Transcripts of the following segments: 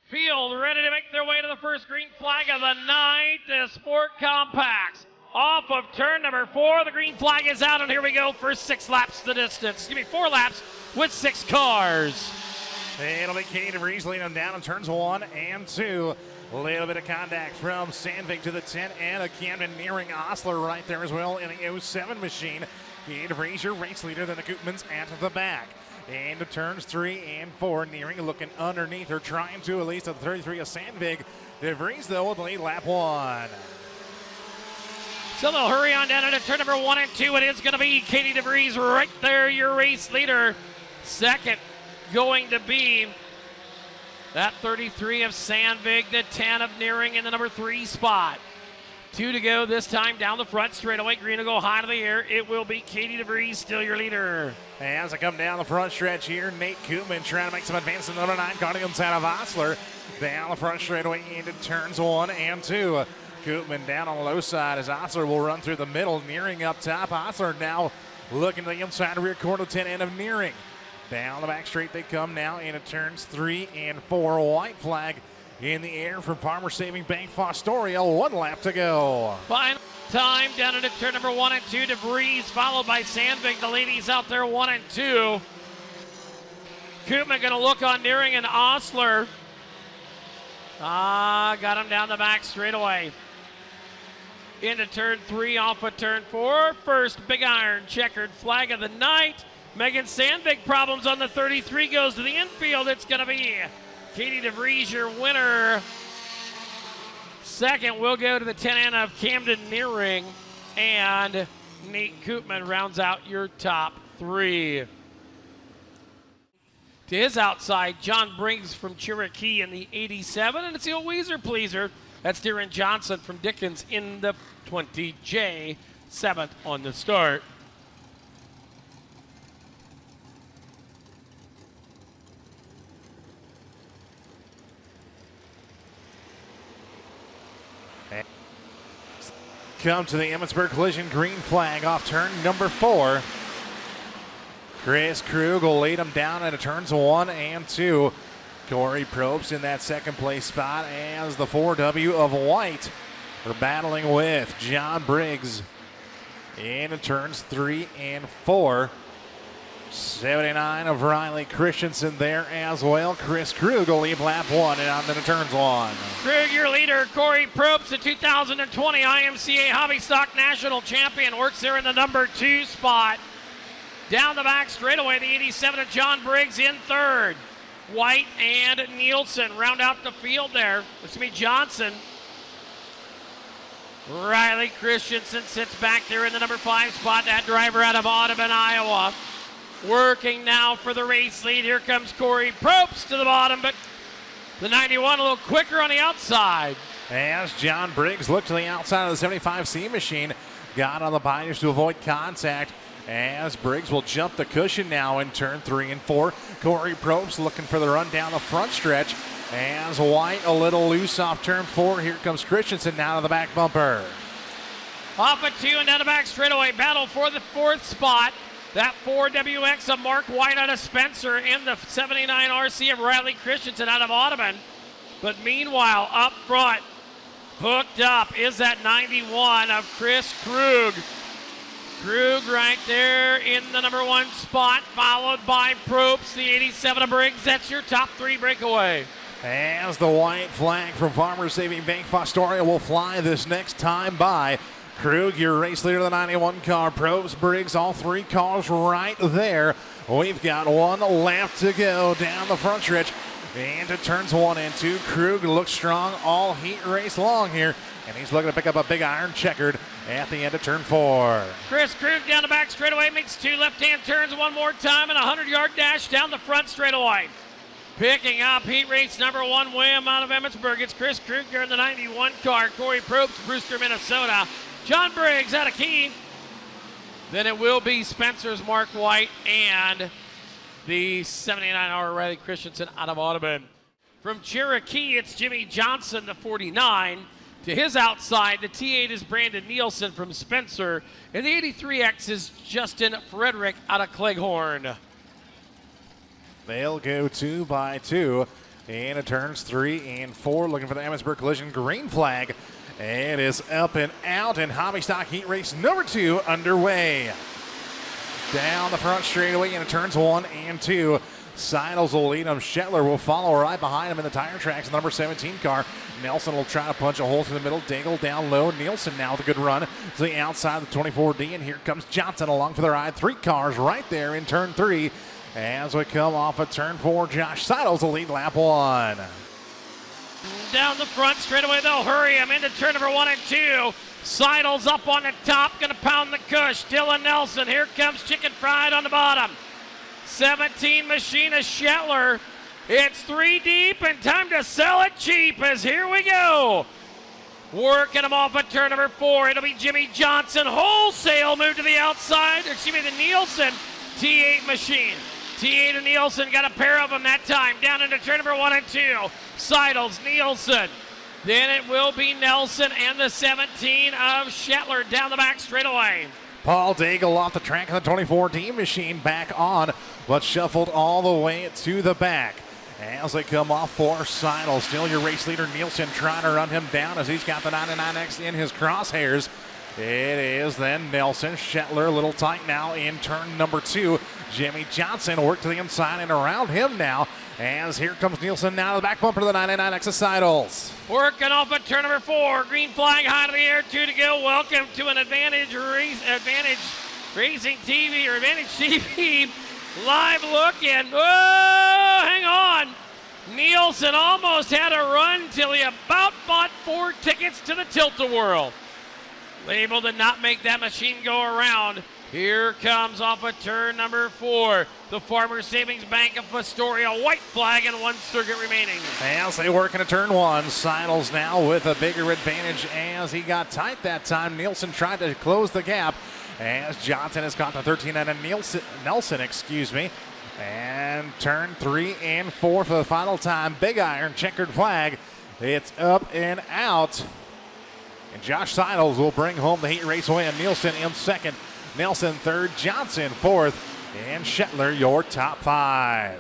Field ready to make their way to the first green flag of the night. The Sport Compacts off of turn number 4. The green flag is out, and here we go for 6 laps the distance. 4 laps with 6 cars. It'll be Katie DeVries leading them down in turns 1 and 2. A little bit of contact from Sandvik to the 10 and a Camden nearing Osler right there as well in the 07 machine. Katie DeVries, your race leader, then the Koopmans at the back. Into turns 3 and 4, nearing, looking underneath her, trying to at least at the 33 of Sandvik. DeVries, though, with the lead lap 1. So they'll hurry on down into turn number 1 and 2. It is going to be Katie DeVries right there, your race leader. Second going to be that 33 of Sandvik, the 10 of Nearing in the number 3 spot. 2 to go this time down the front straightaway. Green will go high to the air. It will be Katie DeVries, still your leader. As I come down the front stretch here, Nate Koopman trying to make some advance in the number 9, Cardigans out of Osler. Down the front straightaway into turns 1 and 2. Koopman down on the low side as Osler will run through the middle, Nearing up top. Osler now looking to the inside rear corner 10 and of Nearing. Down the back straight they come now into turns 3 and 4. White flag in the air from Farmer Saving Bank Fostoria. 1 lap to go. Final time down into turn number 1 and 2. DeVries followed by Sandvik. The ladies out there 1 and 2. Koopman going to look on Nearing and Osler. Got him down the back straightaway. Into turn 3 off of turn 4. First big iron checkered flag of the night. Megan Sandvik problems on the 33 goes to the infield. It's going to be Katie DeVries, your winner. Second will go to the 10 of Camden Nearing, and Nate Koopman rounds out your top 3. To his outside, John Briggs from Cherokee in the 87, and it's the old Weezer Pleaser. That's Darren Johnson from Dickens in the 20J, 7th on the start. Come to the Emmitsburg Collision green flag off turn number 4. Chris Krug will lead him down into turns 1 and 2. Corey Probst in that second place spot as the 4W of White are battling with John Briggs into turns 3 and 4. 79 of Riley Christensen there as well. Chris Krug will lead lap 1 and on to turns 1. Krug, your leader. Corey Probst, the 2020 IMCA Hobby Stock National Champion, works there in the number 2 spot. Down the back straightaway, the 87 of John Briggs in third. White and Nielsen round out the field there. It's going to be Johnson. Riley Christensen sits back there in the number 5 spot. That driver out of Audubon, Iowa. Working now for the race lead. Here comes Corey Probst to the bottom, but the 91 a little quicker on the outside. As John Briggs looked to the outside of the 75C machine, got on the bias to avoid contact. As Briggs will jump the cushion now in turn 3 and 4. Corey Probst looking for the run down the front stretch. As White a little loose off turn 4. Here comes Christensen now to the back bumper. Off at 2 and down the back straightaway. Battle for the 4th spot. That 4WX of Mark White out of Spencer and the 79 RC of Riley Christensen out of Audubon. But meanwhile, up front, hooked up is that 91 of Chris Krug. Krug right there in the number 1 spot, followed by Probst, the 87 of Briggs. That's your top 3 breakaway. As the white flag from Farmer Saving Bank Fostoria will fly this next time by. Krug, your race leader, the 91 car. Probst, Briggs, all 3 cars right there. We've got 1 lap to go down the front stretch. Into turns 1 and 2. Krug looks strong all heat race long here. And he's looking to pick up a big iron checkered at the end of turn 4. Chris Krug down the back straightaway, makes 2 left-hand turns one more time and a 100-yard dash down the front straightaway. Picking up heat race number 1 win out of Emmitsburg. It's Chris Krug in the 91 car. Corey Probst, Brewster, Minnesota. John Briggs out of Key. Then it will be Spencer's Mark White and the 79-hour Riley Christensen out of Audubon. From Cherokee, it's Jimmy Johnson, the 49. To his outside, the T8 is Brandon Nielsen from Spencer. And the 83X is Justin Frederick out of Cleghorn. They'll go 2 by 2. into turns 3 and 4, looking for the Emmitsburg Collision green flag. It is up and out, and Hobby Stock Heat Race number 2 underway. Down the front straightaway into turns 1 and 2. Seidels will lead him. Shetler will follow right behind him in the tire tracks. The number 17 car. Nelson will try to punch a hole through the middle. Daigle down low. Nielsen now with a good run to the outside of the 24D. And here comes Johnson along for the ride. 3 cars right there in turn 3. As we come off of turn 4, Josh Seidels will lead lap 1. Down the front straightaway, they'll hurry him into turn number 1 and 2. Seidels up on the top, going to pound the cush. Dylan Nelson, here comes Chicken Fried on the bottom. 17 Machinist Shetler. It's 3 deep and time to sell it cheap as here we go. Working him off at turn number 4. It'll be Jimmy Johnson. Wholesale move to the outside. The Nielsen T8 machine. T8 and Nielsen got a pair of them that time. Down into turn number 1 and 2. Seidels, Nielsen. Then it will be Nelson and the 17 of Shetler down the back straightaway. Paul Daigle off the track of the 24D machine back on, but shuffled all the way to the back. As they come off for Seidel, still your race leader Nielsen trying to run him down as he's got the 99X in his crosshairs. It is then Nelson. Shetler a little tight now in turn number 2. Jimmy Johnson worked to the inside and around him now. As here comes Nielsen now to the back bumper to the 99X of Seidels. Working off at turn number 4. Green flag high to the air, 2 to go. Welcome to an Advantage Racing TV or Advantage TV live look. And whoa, hang on. Nielsen almost had a run till he about bought 4 tickets to the Tilt-A-Whirl. Able to not make that machine go around. Here comes off of turn number 4. The Farmers Savings Bank of Astoria. White flag and 1 circuit remaining. As they work into turn 1, Seidels now with a bigger advantage as he got tight that time. Nielsen tried to close the gap as Johnson has caught the 13 and Nelson, And turn 3 and 4 for the final time. Big iron, checkered flag. It's up and out. And Josh Seidels will bring home the heat race win. Nielsen in second. Nelson third. Johnson fourth. And Shetler your top 5.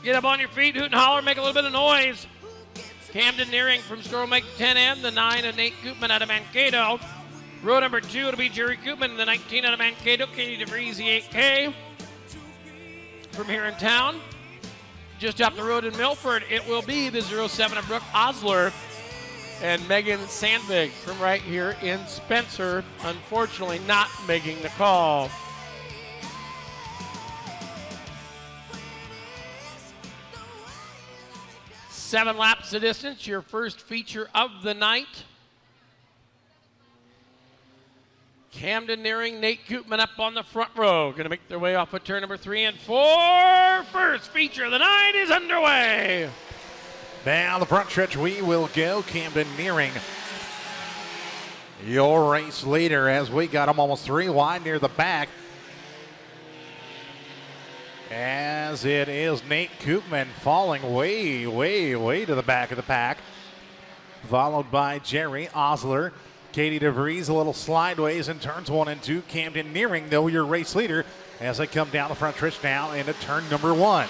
Get up on your feet, hoot and holler, make a little bit of noise. Camden Nearing from Stroll make the 10N, the 9 of Nate Koopman out of Mankato. Row number 2, it'll be Jerry Koopman, the 19 out of Mankato. Katie DeVries, the 8K from here in town. Just up the road in Milford, it will be the 07 of Brooke Osler and Megan Sandvig from right here in Spencer. Unfortunately, not making the call. Seven laps of distance, your first feature of the night. Camden Nearing, Nate Koopman up on the front row. Going to make their way off of turn number 3 and 4. First feature of the night is underway. Down the front stretch we will go. Camden Nearing, your race leader, as we got him almost 3 wide near the back. As it is Nate Koopman falling way, way, way to the back of the pack. Followed by Jerry Osler. Katie DeVries a little slideways in turns 1 and 2. Camden Nearing, though, your race leader as they come down the front stretch now into turn number 1.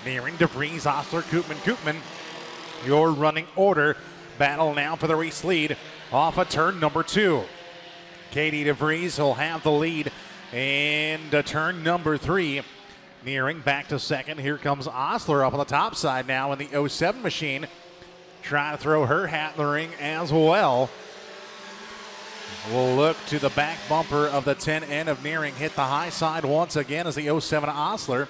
Nearing, DeVries, Osler, Koopman, your running order. Battle now for the race lead off of turn number 2. Katie DeVries will have the lead into turn number 3. Nearing back to second. Here comes Osler up on the top side now in the 07 machine. Trying to throw her hat in the ring as well. We'll look to the back bumper of the 10N of Nearing. Hit the high side once again as the 07 Osler.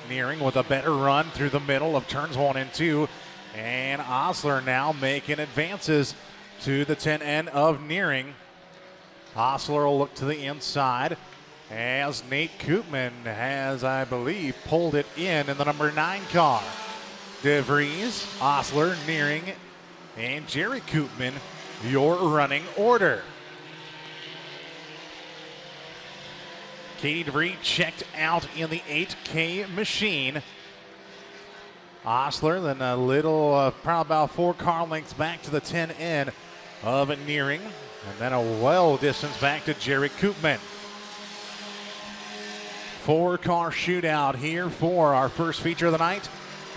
Nearing with a better run through the middle of turns 1 and 2. And Osler now making advances to the 10N of Nearing. Osler will look to the inside as Nate Koopman has, I believe, pulled it in the number 9 car. DeVries, Osler, Nearing, and Jerry Koopman, your running order. Katie DeVries checked out in the 8K machine. Osler then a little, probably about 4 car lengths back to the 10N of Nearing. And then a well distance back to Jerry Koopman. 4-car shootout here for our first feature of the night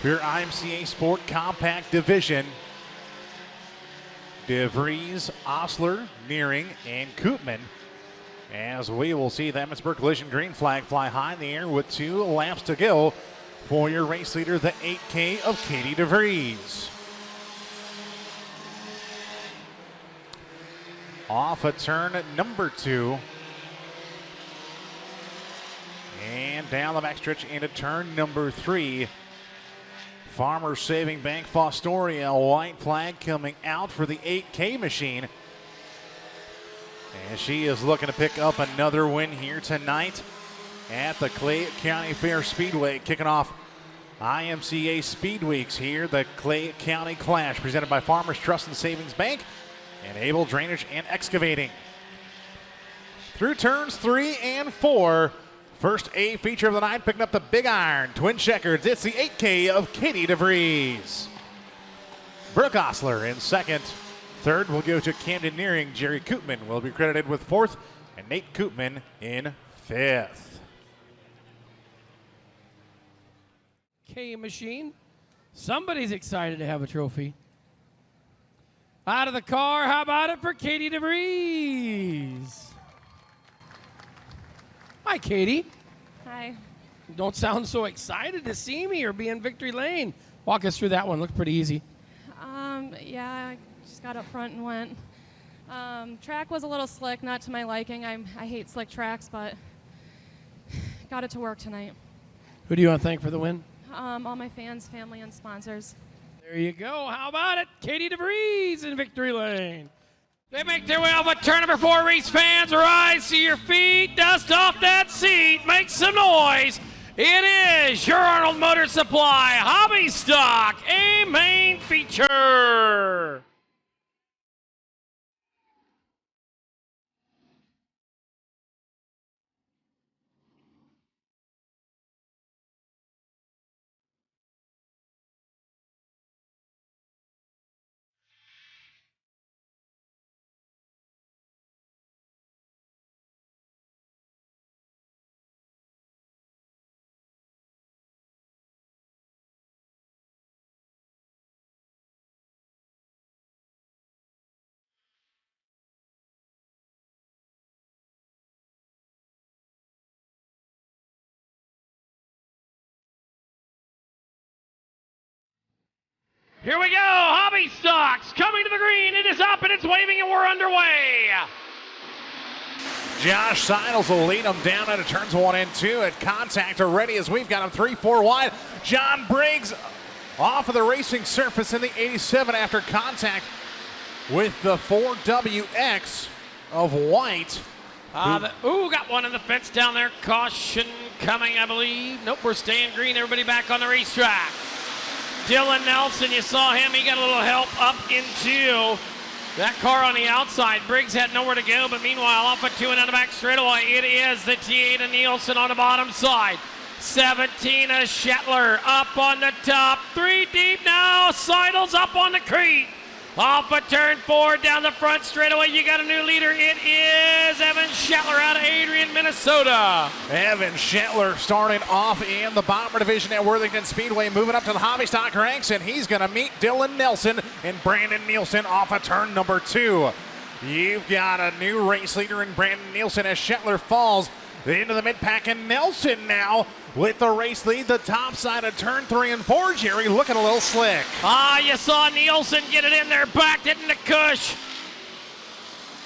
for your IMCA Sport Compact Division. DeVries, Osler, Nearing, and Koopman. As we will see the Emmetsburg Collision green flag fly high in the air with 2 laps to go for your race leader, the 8K of Katie DeVries. Off a turn at number 2. And down the backstretch into turn number 3. Farmers Saving Bank Fostoria, white flag coming out for the 8K machine. And she is looking to pick up another win here tonight at the Clay County Fair Speedway, kicking off IMCA Speed Weeks here, the Clay County Clash, presented by Farmers Trust and Savings Bank and Able Drainage and Excavating. Through turns 3 and 4, first A feature of the night, picking up the big iron, twin checkers. It's the 8K of Katie DeVries. Brooke Osler in second. Third will go to Camden Nearing. Jerry Koopman will be credited with fourth, and Nate Koopman in fifth. K machine. Somebody's excited to have a trophy. Out of the car, how about it for Katie DeVries? Hi, Katie. Hi. Don't sound so excited to see me or be in victory lane. Walk us through that one. Looked pretty easy. Yeah, I just got up front and went. Track was a little slick, not to my liking. I hate slick tracks, but got it to work tonight. Who do you want to thank for the win? All my fans, family, and sponsors. There you go. How about it? Katie DeVries in victory lane. They make their way off at turn number 4. Race fans, rise to your feet, dust off that seat, make some noise. It is your Arnold Motor Supply Hobby Stock, a main feature. Here we go, Hobby Stocks coming to the green. It is up and it's waving and we're underway. Josh Seidels will lead them down into turns 1 and 2 at contact already as we've got him 3-4 wide. John Briggs off of the racing surface in the 87 after contact with the 4WX of White. Got one in the fence down there. Caution coming, I believe. Nope, we're staying green. Everybody back on the racetrack. Dylan Nelson, you saw him. He got a little help up into that car on the outside. Briggs had nowhere to go, but meanwhile, off at 2 and on the back straightaway, it is the T8 of Nielsen on the bottom side. 17 of Shetler up on the top. 3 deep now. Seidels up on the crate. Off at turn 4 down the front straightaway. You got a new leader. It is Evan Shetler out of Adrian, Minnesota. Evan Shetler starting off in the bomber division at Worthington Speedway, moving up to the hobby stock ranks, and he's going to meet Dylan Nelson and Brandon Nielsen off of turn number 2. You've got a new race leader in Brandon Nielsen as Shetler falls into the mid-pack, and Nelson now with the race lead, the top side of turn 3 and 4. Jerry looking a little slick. You saw Nielsen get it in there, backed it into Cush.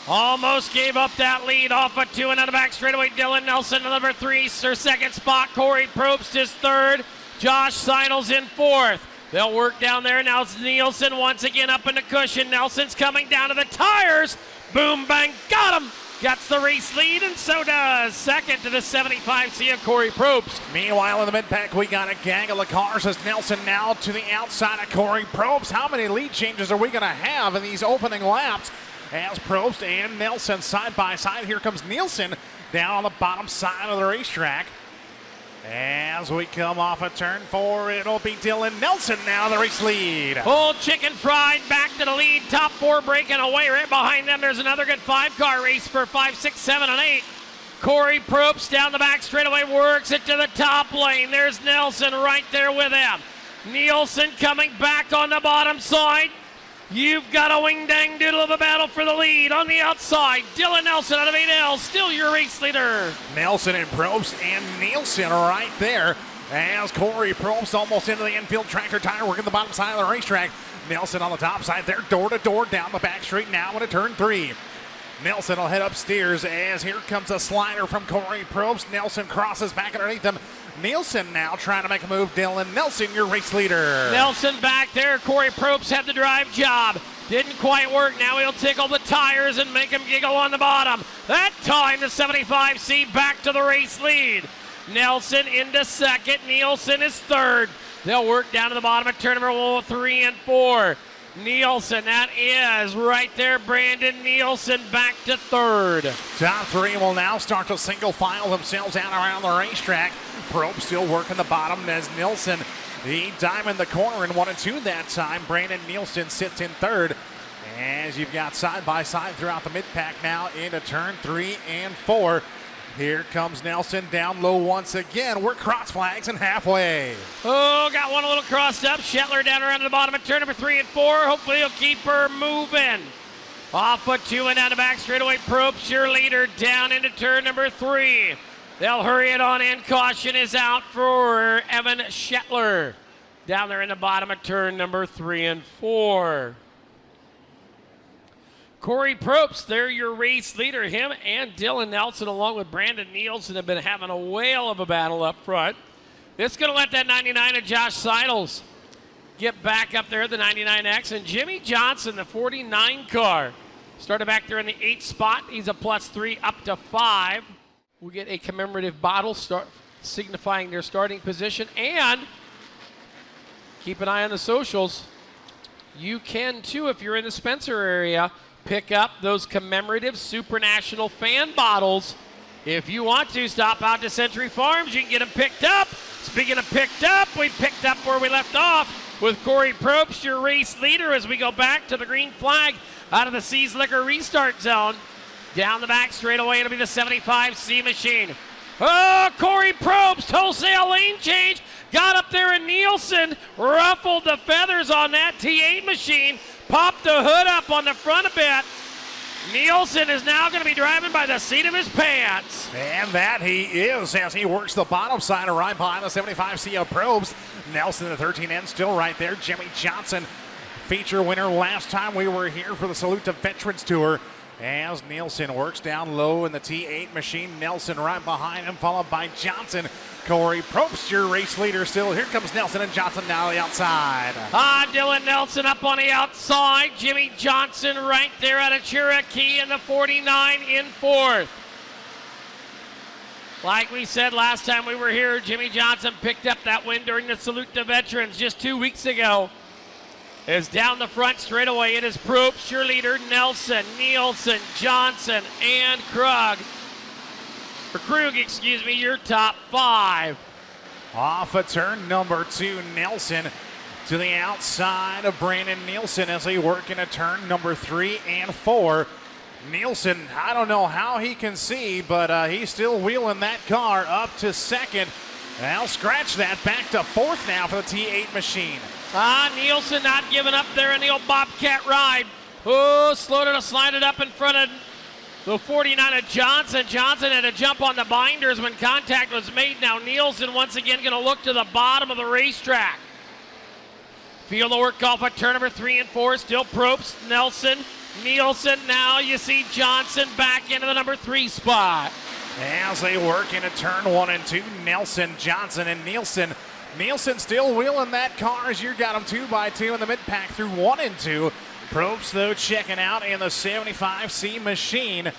Almost gave up that lead off of 2 and on the back straightaway. Dylan Nelson, number 3, their second spot. Corey Probst is 3rd. Josh Seidels in 4th. They'll work down there. Now it's Nielsen once again up in the cushion. Nelson's coming down to the tires. Boom, bang, got him. Gets the race lead, and so does second to the 75C of Corey Probst. Meanwhile, in the mid-pack, we got a gaggle of cars as Nelson now to the outside of Corey Probst. How many lead changes are we going to have in these opening laps? As Probst and Nelson side by side. Here comes Nielsen down on the bottom side of the racetrack. As we come off of turn 4, it'll be Dylan Nelson now the race lead. Old Chicken Fried back to the lead. Top 4 breaking away. Right behind them, there's another good 5-car race for 5, 6, 7, and 8. Corey Probst down the back straightaway, works it to the top lane. There's Nelson right there with him. Nielsen coming back on the bottom side. You've got a wing-dang doodle of a battle for the lead. On the outside, Dylan Nelson out of 8L, still your race leader. Nelson and Probst and Nielsen right there as Corey Probst almost into the infield tractor tire, working the bottom side of the racetrack. Nelson on the top side there, door-to-door down the back straight now into turn 3. Nelson will head upstairs as here comes a slider from Corey Probst. Nelson crosses back underneath him. Nielsen now trying to make a move. Dylan Nelson, your race leader. Nelson back there. Corey Probst had the drive job. Didn't quite work. Now he'll tickle the tires and make him giggle on the bottom. That time the 75C back to the race lead. Nelson into second. Nielsen is third. They'll work down to the bottom of turn number 3 and 4. Nielsen, that is right there. Brandon Nielsen back to third. Top 3 will now start to single file themselves out around the racetrack. Probst still working the bottom as Nielsen, he diamond the corner in 1 and 2 that time. Brandon Nielsen sits in third as you've got side by side throughout the mid-pack now into turn 3 and 4. Here comes Nelson down low once again. We're cross flags and halfway. Oh, got one a little crossed up. Shetler down around to the bottom of turn number 3 and 4. Hopefully he'll keep her moving. Off foot 2 and down the back straightaway. Probst, your leader, down into turn number 3. They'll hurry it on in. Caution is out for Evan Shetler. Down there in the bottom of turn number 3 and 4. Corey Probst, they're your race leader. Him and Dylan Nelson, along with Brandon Nielsen, have been having a whale of a battle up front. It's going to let that 99 of Josh Seidels get back up there, the 99X. And Jimmy Johnson, the 49 car, started back there in the 8th spot. He's a +3 up to 5. We get a commemorative bottle signifying their starting position. And keep an eye on the socials. You can, too, if you're in the Spencer area, pick up those commemorative Super National fan bottles. If you want to, stop out to Century Farms. You can get them picked up. Speaking of picked up, we picked up where we left off with Corey Probst, your race leader, as we go back to the green flag out of the Seas Liquor restart zone. Down the back straightaway, it'll be the 75C machine. Oh, Corey Probst, wholesale lane change. Got up there and Nielsen ruffled the feathers on that T8 machine. Popped the hood up on the front a bit. Nielsen is now going to be driving by the seat of his pants. And that he is as he works the bottom side of right behind the 75C of Probst. Nelson, the 13N, still right there. Jimmy Johnson, feature winner last time we were here for the Salute to Veterans Tour. As Nielsen works down low in the T8 machine. Nelson right behind him, followed by Johnson. Corey Probst, your race leader still. Here comes Nelson and Johnson now on the outside. Dylan Nelson up on the outside. Jimmy Johnson right there out of Cherokee in the 49 in 4th. Like we said last time we were here, Jimmy Johnson picked up that win during the Salute to Veterans just 2 weeks ago. Is down the front straightaway. It is Probst, your leader, Nelson, Nielsen, Johnson, and Krug, your top 5. Off of turn number 2, Nelson to the outside of Brandon Nielsen as they work into turn number 3 and 4. Nielsen, I don't know how he can see, but he's still wheeling that car up to second. I'll scratch that back to 4th now for the T8 machine. Nielsen not giving up there in the old Bobcat ride. Oh, slide it up in front of the 49 of Johnson. Johnson had to jump on the binders when contact was made. Now Nielsen once again going to look to the bottom of the racetrack. Field of work call for turn number 3 and 4. Still Probst, Nelson, Nielsen. Now you see Johnson back into the number 3 spot. As they work into turn 1 and 2, Nelson, Johnson, and Nielsen. Nielsen still wheeling that car as you got him 2 by 2 in the mid-pack through 1 and 2. Probst, though, checking out in the 75C machine,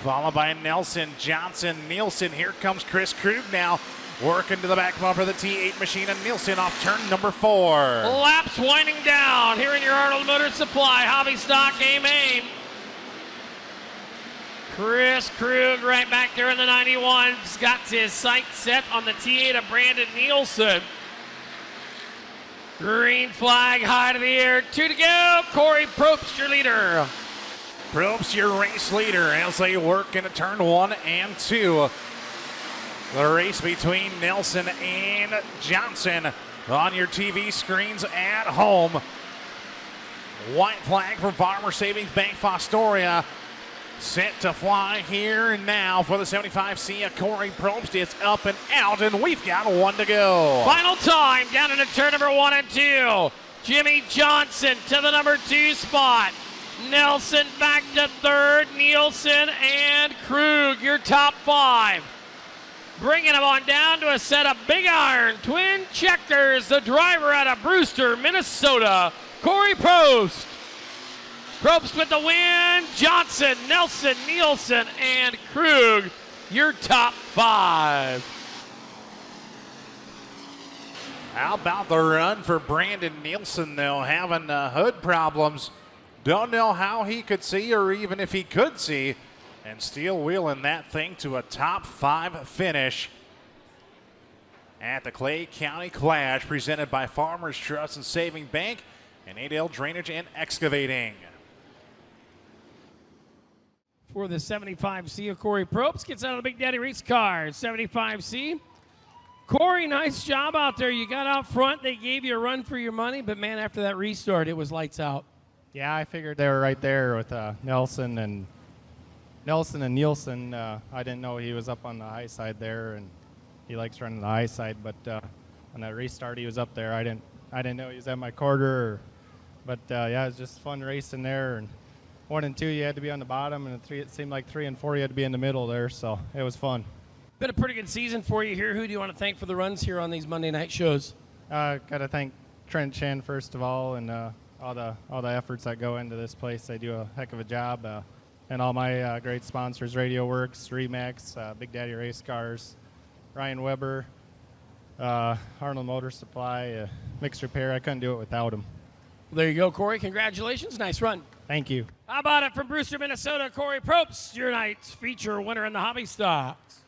followed by Nelson, Johnson, Nielsen. Here comes Chris Krug now, working to the back bumper of the T8 machine, and Nielsen off turn number 4. Laps winding down here in your Arnold Motor Supply Hobby Stock Aim. Chris Krug right back there in the 91. He's got his sight set on the T8 of Brandon Nielsen. Green flag high to the air. 2 to go. Corey Probst, your leader. Probst, your race leader, as they work into turn 1 and 2. The race between Nelson and Johnson on your TV screens at home. White flag from Farmer Savings Bank Fostoria. Set to fly here and now for the 75C. Corey Probst is up and out, and we've got 1 to go. Final time down into turn number 1 and 2. Jimmy Johnson to the number 2 spot. Nelson back to 3rd. Nielsen and Krug, your top 5. Bringing them on down to a set of big iron twin checkers. The driver out of Brewster, Minnesota, Corey Probst. Probst with the win. Johnson, Nelson, Nielsen, and Krug, your top 5. How about the run for Brandon Nielsen, though, having hood problems. Don't know how he could see or even if he could see, and steel wheeling that thing to a top 5 finish at the Clay County Clash, presented by Farmers Trust and Saving Bank and Adel Drainage and Excavating. For the 75C of Corey Probst, gets out of the Big Daddy race car. 75C. Corey, nice job out there. You got out front. They gave you a run for your money, but man, after that restart, it was lights out. Yeah, I figured they were right there with Nelson and Nielsen. I didn't know he was up on the high side there, and he likes running the high side. But on that restart, he was up there. I didn't know he was at my quarter. But yeah, it was just fun racing there. And 1 and 2, you had to be on the bottom, and 3, it seemed like 3 and 4, you had to be in the middle there. So it was fun. Been a pretty good season for you here. Who do you want to thank for the runs here on these Monday night shows? Got to thank Trent Chen first of all, and all the efforts that go into this place. They do a heck of a job, and all my great sponsors: Radio Works, Remax, Big Daddy Race Cars, Ryan Weber, Arnold Motor Supply, Mixed Repair. I couldn't do it without them. There you go, Corey. Congratulations. Nice run. Thank you. How about it from Brewster, Minnesota, Corey Probst, your night's feature winner in the hobby stocks.